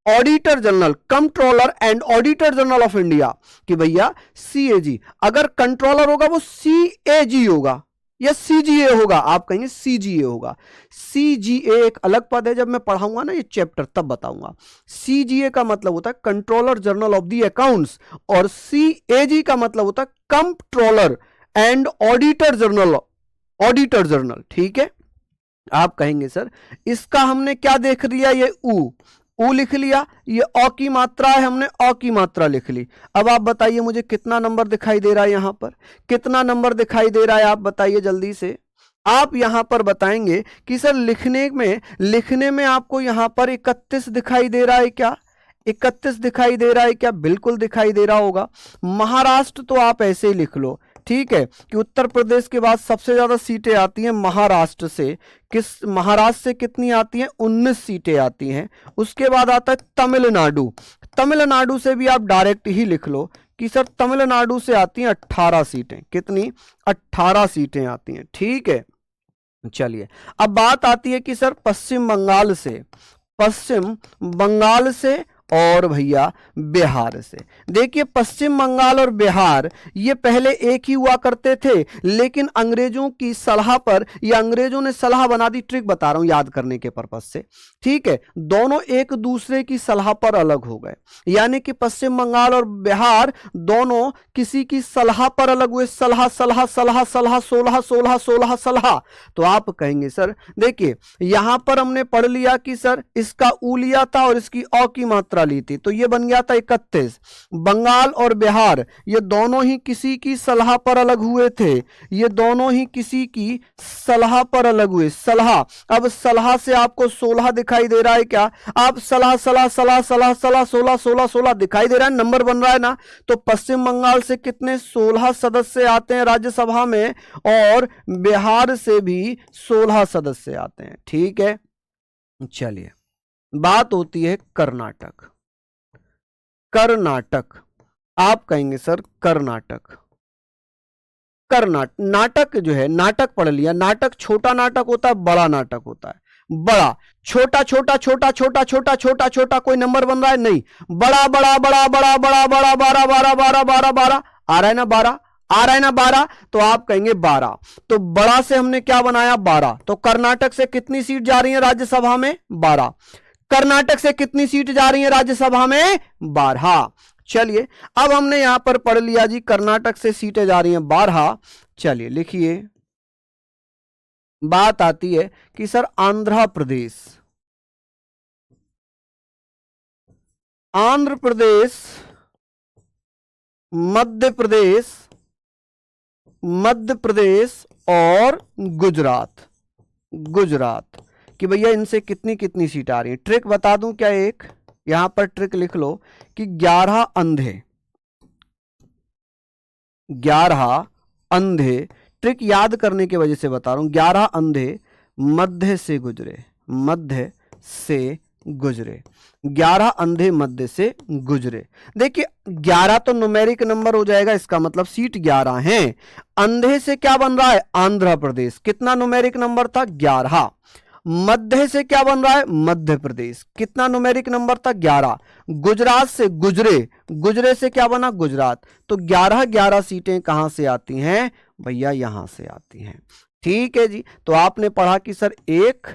S1: auditor general, controller and auditor general of India, कि भैया सीएजी। अगर कंट्रोलर होगा वो सीएजी होगा या सीजीए होगा? आप कहेंगे सीजीए होगा। सीजीए एक अलग पद है, जब मैं पढ़ाऊंगा ना ये चैप्टर तब बताऊंगा। सीजीए का मतलब होता है controller general of the accounts, और सीएजी का मतलब होता है controller and auditor general, auditor general, ठीक है। आप कहेंगे सर इसका हमने क्या देख लिया, ये ऊ लिख लिया, ये अ की मात्रा है, हमने अ की मात्रा लिख ली। अब आप बताइए मुझे कितना नंबर दिखाई दे रहा है, यहां पर कितना नंबर दिखाई दे रहा है? आप बताइए जल्दी से। आप यहां पर बताएंगे कि सर लिखने में आपको यहां पर 31 दिखाई दे रहा है क्या? 31 दिखाई दे रहा है क्या? बिल्कुल दिखाई दे रहा होगा। महाराष्ट्र तो आप ऐसे ही लिख लो, ठीक है, कि उत्तर प्रदेश के बाद सबसे ज्यादा सीटें आती हैं महाराष्ट्र से। किस महाराष्ट्र से कितनी आती हैं? 19 सीटें आती हैं। उसके बाद आता है तमिलनाडु, तमिलनाडु से भी आप डायरेक्ट ही लिख लो कि सर तमिलनाडु से आती हैं 18 सीटें। कितनी? 18 सीटें आती हैं, ठीक है। चलिए अब बात आती है कि सर पश्चिम बंगाल से, पश्चिम बंगाल से और भैया बिहार से। देखिए पश्चिम बंगाल और बिहार ये पहले एक ही हुआ करते थे, लेकिन अंग्रेजों की सलाह पर, या अंग्रेजों ने सलाह बना दी, ट्रिक बता रहा हूं याद करने के पर्पज से, ठीक है। दोनों एक दूसरे की सलाह पर अलग हो गए, यानी कि पश्चिम बंगाल और बिहार दोनों किसी की सलाह पर अलग हुए। सलाह सलाह सलाह सलाह, 16 16 16 सलाह। तो आप कहेंगे सर देखिए यहां पर हमने पढ़ लिया कि सर इसका ऊ लिया था और इसकी अ की मात्रा ली थी, तो ये बन गया था 31। बंगाल और बिहार ये दोनों ही किसी की सलाह पर अलग हुए थे, ये दोनों ही किसी की सलाह पर अलग हुए। सलाह, अब सलाह से आपको 16 दिखाई दे रहा है क्या? आप सलाह सलाह सलाह सलाह सलाह 16 16 16 दिखाई दे रहा है, नंबर बन रहा है ना। तो पश्चिम बंगाल से कितने? 16 सदस्य आते हैं राज्यसभा में, और बिहार से भी 16 सदस्य आते हैं, ठीक है। चलिए बात होती है कर्नाटक, कर्नाटक। आप कहेंगे सर कर्नाटक, नाटक जो है, नाटक पढ़ लिया। नाटक छोटा नाटक होता है, बड़ा नाटक होता है। बड़ा, छोटा छोटा छोटा छोटा छोटा छोटा छोटा, कोई नंबर बन रहा है? नहीं। बड़ा बड़ा बड़ा बड़ा बड़ा बड़ा, 12 12 12 12 12 आ रहा है ना, 12 आ रहा है ना, 12। तो आप कहेंगे 12। तो बड़ा से हमने क्या बनाया? 12। तो कर्नाटक से कितनी सीट जा रही है राज्यसभा में? 12। कर्नाटक से कितनी सीट जा रही है राज्यसभा में? 12। चलिए अब हमने यहां पर पढ़ लिया जी कर्नाटक से सीटें जा रही हैं 12। चलिए लिखिए, बात आती है कि सर आंध्र प्रदेश, आंध्र प्रदेश, मध्य प्रदेश, मध्य प्रदेश और गुजरात, गुजरात, कि भैया इनसे कितनी कितनी सीट आ रही है। ट्रिक बता दूं क्या? एक यहां पर ट्रिक लिख लो कि 11 अंधे, 11 अंधे, ट्रिक याद करने की वजह से बता रहा हूं, 11 अंधे मध्य से गुजरे, मध्य से गुजरे, 11 अंधे मध्य से गुजरे। देखिए 11 तो न्यूमेरिक नंबर हो जाएगा, इसका मतलब सीट 11 है। अंधे से क्या बन रहा है, आंध्र प्रदेश, कितना न्यूमेरिक नंबर था, 11। मध्य से क्या बन रहा है, मध्य प्रदेश, कितना न्यूमेरिक नंबर था, 11। गुजरात से गुजरे, गुजरे से क्या बना, गुजरात। तो 11 सीटें कहां से आती हैं भैया, यहां से आती हैं। ठीक है जी। तो आपने पढ़ा कि सर 1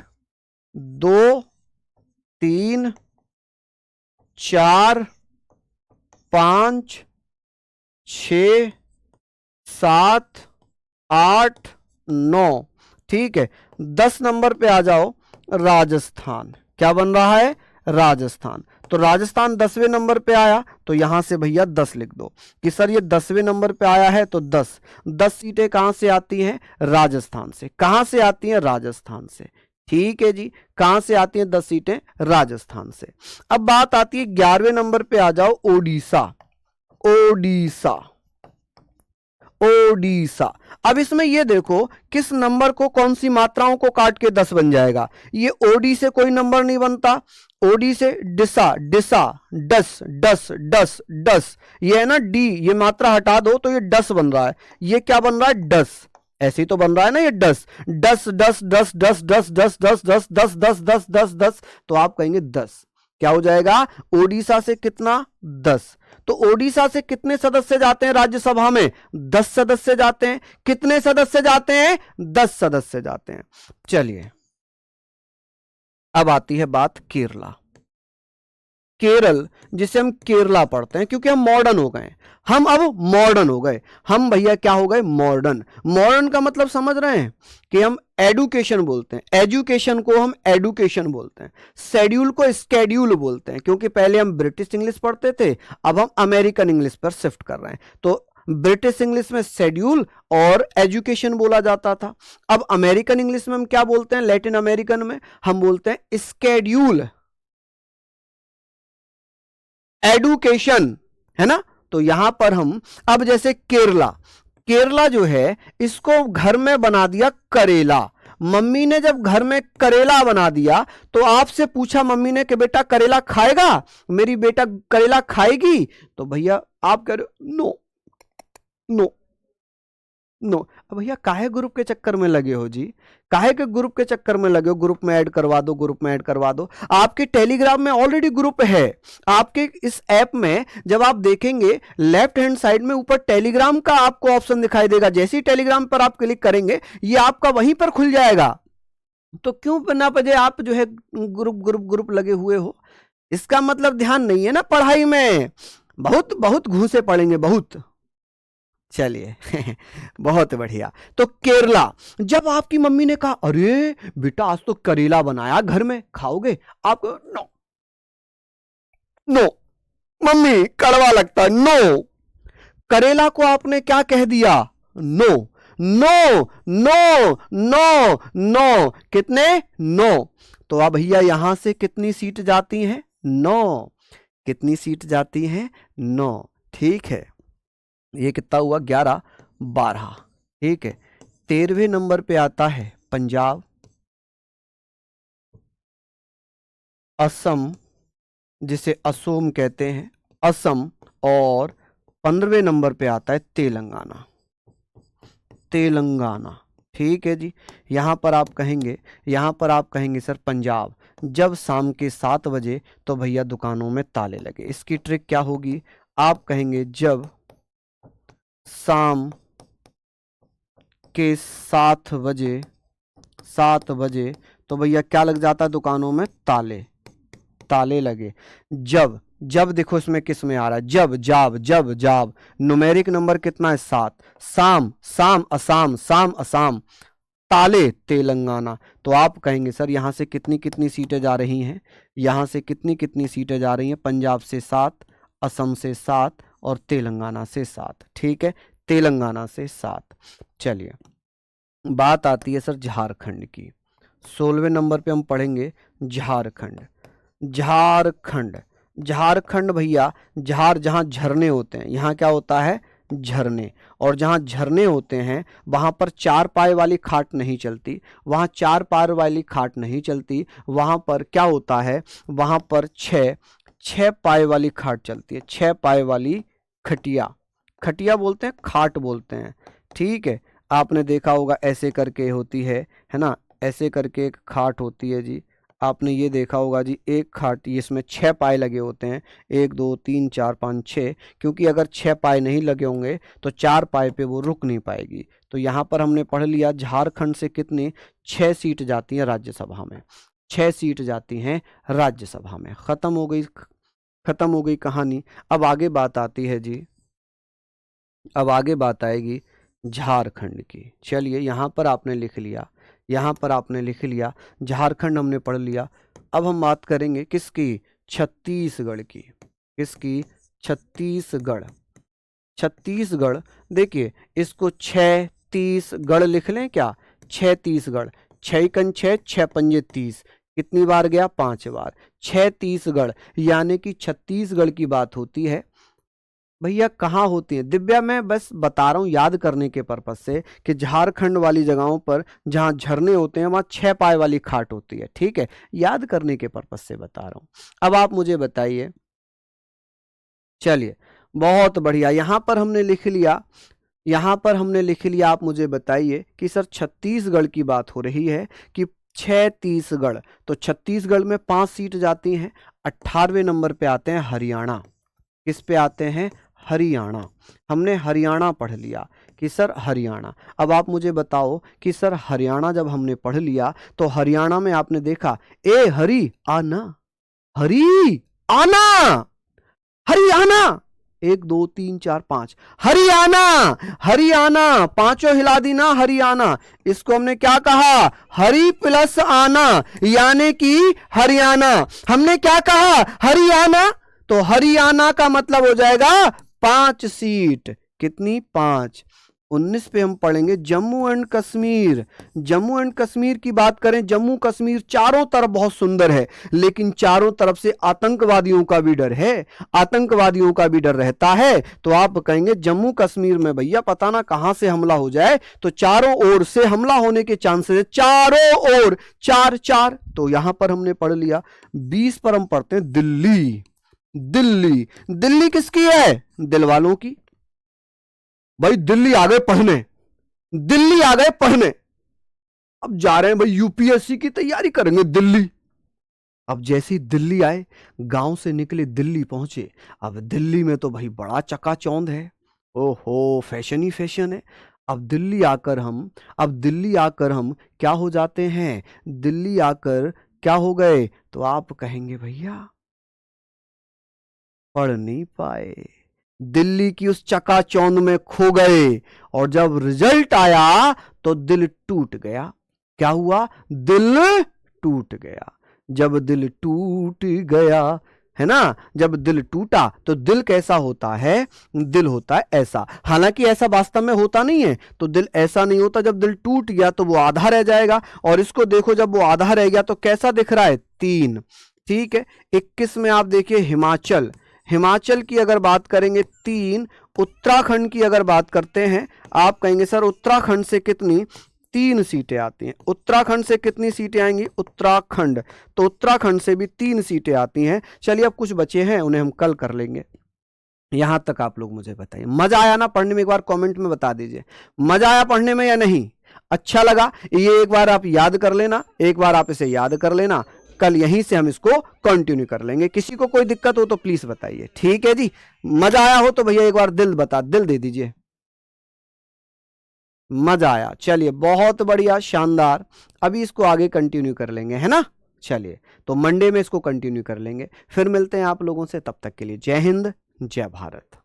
S1: 2 3 4 5 6 7 8 9, ठीक है। 10 नंबर पे आ जाओ, राजस्थान, क्या बन रहा है, राजस्थान। तो राजस्थान 10वें नंबर पे आया, तो यहां से भैया 10 लिख दो कि सर ये 10वें नंबर पे आया है, तो 10 सीटें कहां से आती हैं, राजस्थान से। कहां से आती हैं, राजस्थान से। ठीक है जी, कहां से आती हैं 10 सीटें, राजस्थान से। अब बात आती है 11वें नंबर पे आ जाओ, ओडिशा, ओडिशा, ओडिशा। अब इसमें ये देखो किस नंबर को, कौन सी मात्राओं को काट के 10 बन जाएगा। ये ओडी से कोई नंबर नहीं बनता, ओडी से डिसा, डिसा, डस, डस, डस, डस, ये है ना डी, ये मात्रा हटा दो तो ये डस बन रहा है। ये क्या बन रहा है, डस, ऐसे ही तो बन रहा है ना ये डस, डस, डस, डस, डस, डस, डस, डस, डस, दस, दस, दस, दस, दस, तो आप कहेंगे 10। क्या हो जाएगा, ओडिशा से कितना, 10। तो ओडिशा से कितने सदस्य जाते हैं राज्यसभा में, 10 सदस्य जाते हैं। कितने सदस्य जाते हैं, 10 सदस्य जाते हैं। चलिए अब आती है बात केरला, केरल, जिसे हम केरला पढ़ते हैं, क्योंकि हम मॉडर्न हो गए, हम अब मॉडर्न हो गए, हम भैया क्या हो गए, मॉडर्न। मॉडर्न का मतलब समझ रहे हैं कि हम एडुकेशन बोलते हैं, एजुकेशन को हम एडुकेशन बोलते हैं, शेड्यूल को स्केड्यूल बोलते हैं, क्योंकि पहले हम ब्रिटिश इंग्लिश पढ़ते थे, अब हम अमेरिकन इंग्लिश पर शिफ्ट कर रहे हैं। तो ब्रिटिश इंग्लिश में शेड्यूल और एजुकेशन बोला जाता था, अब अमेरिकन इंग्लिश में हम क्या बोलते हैं, लैटिन अमेरिकन में हम बोलते हैं स्केड्यूल, एडुकेशन, है ना। तो यहां पर हम अब जैसे केरला, केरला जो है इसको घर में बना दिया करेला। मम्मी ने जब घर में करेला बना दिया तो आपसे पूछा मम्मी ने कि बेटा करेला खाएगा, मेरी बेटा करेला खाएगी, तो भैया आप कह रहे हो नो, नो, नो। अब भैया काहे ग्रुप के चक्कर में लगे हो जी, काहे के ग्रुप के चक्कर में लगे हो, ग्रुप में ऐड करवा दो, ग्रुप में ऐड करवा दो। आपके टेलीग्राम में ऑलरेडी ग्रुप है, आपके इस ऐप में जब आप देखेंगे लेफ्ट हैंड साइड में ऊपर टेलीग्राम का आपको ऑप्शन दिखाई देगा, जैसे ही टेलीग्राम पर आप क्लिक करेंगे ये आपका वहीं पर खुल जाएगा। तो क्यों बिना वजह आप जो है ग्रुप ग्रुप ग्रुप लगे हुए हो, इसका मतलब ध्यान नहीं है ना पढ़ाई में, बहुत बहुत घूसे पड़ेंगे बहुत। चलिए बहुत बढ़िया। तो केरला, जब आपकी मम्मी ने कहा अरे बेटा आज तो करेला बनाया घर में, खाओगे, आप नो, नो मम्मी कड़वा लगता है, नो। करेला को आपने क्या कह दिया, no, no, no, no, no, कितने, 9। तो अब भैया यहां से कितनी सीट जाती हैं, 9। कितनी सीट जाती हैं, 9। ठीक है, ये कितना हुआ, 11 12। ठीक है, 13वें नंबर पे आता है पंजाब, असम, जिसे असोम कहते हैं, असम। और 15वें नंबर पे आता है तेलंगाना, तेलंगाना। ठीक है जी। यहां पर आप कहेंगे, यहां पर आप कहेंगे सर पंजाब, जब शाम के 7 बजे तो भैया दुकानों में ताले लगे। इसकी ट्रिक क्या होगी, आप कहेंगे जब शाम के 7 बजे, 7 बजे तो भैया क्या लग जाता है दुकानों में, ताले, ताले लगे। जब, जब देखो इसमें किस में आ रहा है, जब, जाब, जब, जाब, न्यूमेरिक नंबर कितना है, 7। शाम, शाम, असम, शाम, असम, ताले, तेलंगाना। तो आप कहेंगे सर यहां से कितनी कितनी सीटें जा रही हैं, यहां से कितनी कितनी सीटें जा रही हैं, पंजाब से 7, असम से 7 और तेलंगाना से 7। ठीक है, तेलंगाना से 7। चलिए बात आती है सर झारखंड की, 16वें नंबर पे हम पढ़ेंगे झारखंड, झारखंड, झारखंड भैया, झार जहां झरने होते हैं, यहां क्या होता है, झरने। और जहाँ झरने होते हैं वहाँ पर 4 पाए वाली खाट नहीं चलती, वहाँ 4 पाए वाली खाट नहीं चलती, वहाँ पर क्या होता है, वहाँ पर 6 पाए वाली खाट चलती है, 6 पाए वाली खटिया, खटिया बोलते हैं, खाट बोलते हैं, ठीक है। आपने देखा होगा ऐसे करके होती है ना, ऐसे करके एक खाट होती है जी, आपने ये देखा होगा जी, एक खाट, इसमें 6 पाए लगे होते हैं, 1 2 3 4 5 6, क्योंकि अगर 6 पाए नहीं लगे होंगे तो 4 पाए पे वो रुक नहीं पाएगी। तो यहाँ पर हमने पढ़ लिया झारखंड से कितनी 6 सीट जाती हैं राज्यसभा में, 6 सीट जाती हैं राज्यसभा में। खत्म हो गई कहानी। अब आगे बात आती है जी, अब आगे बात आएगी झारखंड की। चलिए यहाँ पर आपने लिख लिया, यहाँ पर आपने लिख लिया झारखंड हमने पढ़ लिया। अब हम बात करेंगे किसकी, छत्तीसगढ़ की। किसकी, छत्तीसगढ़। छत्तीसगढ़ देखिए, इसको 36गढ़ लिख लें क्या, 36गढ़, 6 कन 6, 6 पंजे 30, कितनी बार गया, 5 बार, 36गढ़, यानी कि छत्तीसगढ़ की बात होती है। भैया कहाँ होती है दिव्या, मैं बस बता रहा हूँ याद करने के पर्पज से कि झारखंड वाली जगहों पर जहाँ झरने होते हैं वहाँ 6 पाए वाली खाट होती है, ठीक है, याद करने के पर्पज से बता रहा हूँ। अब आप मुझे बताइए, चलिए बहुत बढ़िया, यहाँ पर हमने लिख लिया, यहाँ पर हमने लिख लिया। आप मुझे बताइए कि सर छत्तीसगढ़ की बात हो रही है कि 36गढ़, तो छत्तीसगढ़ में 5 सीट जाती हैं। 18वें नंबर पे आते हैं हरियाणा। किस पे आते हैं, हरियाणा। हमने हरियाणा पढ़ लिया कि सर हरियाणा। अब आप मुझे बताओ कि सर हरियाणा जब हमने पढ़ लिया तो हरियाणा में आपने देखा ए हरी आना, हरी आना, हरियाणा, 1 2 3 4 5, हरियाणा, हरियाणा, पांचों हिला दी ना, हरियाणा। इसको हमने क्या कहा, हरी प्लस आना, यानी कि हरियाणा। हमने क्या कहा, हरियाणा, तो हरियाणा का मतलब हो जाएगा 5 सीट, कितनी, 5। 19 पे हम पढ़ेंगे जम्मू एंड कश्मीर। जम्मू एंड कश्मीर की बात करें, जम्मू कश्मीर चारों तरफ बहुत सुंदर है, लेकिन चारों तरफ से आतंकवादियों का भी डर है, आतंकवादियों का भी डर रहता है। तो आप कहेंगे जम्मू कश्मीर में भैया पता ना कहां से हमला हो जाए, तो चारों ओर से हमला होने के चांसेस, चारों ओर 4 तो यहां पर हमने पढ़ लिया। 20 पर हम पढ़ते हैं दिल्ली। दिल्ली, दिल्ली किसकी है, दिल वालों की। भाई दिल्ली आ गए पढ़ने, दिल्ली आ गए पढ़ने, अब जा रहे हैं भाई यूपीएससी की तैयारी करेंगे दिल्ली। अब जैसे ही दिल्ली आए, गांव से निकले दिल्ली पहुंचे, अब दिल्ली में तो भाई बड़ा चकाचौंध है, ओहो फैशन ही फैशन है। अब दिल्ली आकर हम क्या हो जाते हैं, दिल्ली आकर क्या हो गए, तो आप कहेंगे भैया पढ़ नहीं पाए, दिल्ली की उस चकाचौंध में खो गए, और जब रिजल्ट आया तो दिल टूट गया। क्या हुआ, दिल टूट गया। जब दिल टूट गया, है ना, जब दिल टूटा तो दिल कैसा होता है, दिल होता है ऐसा। हालांकि ऐसा वास्तव में होता नहीं है, तो दिल ऐसा नहीं होता। जब दिल टूट गया तो वो आधा रह जाएगा, और इसको देखो जब वो आधा रह गया तो कैसा दिख रहा है, 3, ठीक है। 21 में आप देखिए हिमाचल, हिमाचल की अगर बात करेंगे 3, उत्तराखंड की अगर बात करते हैं, आप कहेंगे सर उत्तराखंड से कितनी, 3 सीटें आती हैं। उत्तराखंड से कितनी सीटें आएंगी, उत्तराखंड, तो उत्तराखंड से भी 3 सीटें आती हैं। चलिए अब कुछ बचे हैं उन्हें हम कल कर लेंगे। यहां तक आप लोग मुझे बताइए, मजा आया ना पढ़ने में, एक बार कमेंट में बता दीजिए मजा आया पढ़ने में या नहीं, अच्छा लगा, ये एक बार आप याद कर लेना, एक बार आप इसे याद कर लेना, कल यहीं से हम इसको कंटिन्यू कर लेंगे। किसी को कोई दिक्कत हो तो प्लीज बताइए, ठीक है जी। मजा आया हो तो भैया एक बार दिल दे दीजिए, मजा आया, चलिए बहुत बढ़िया, शानदार। अभी इसको आगे कंटिन्यू कर लेंगे, है ना। चलिए तो मंडे में इसको कंटिन्यू कर लेंगे, फिर मिलते हैं आप लोगों से, तब तक के लिए जय हिंद, जय भारत।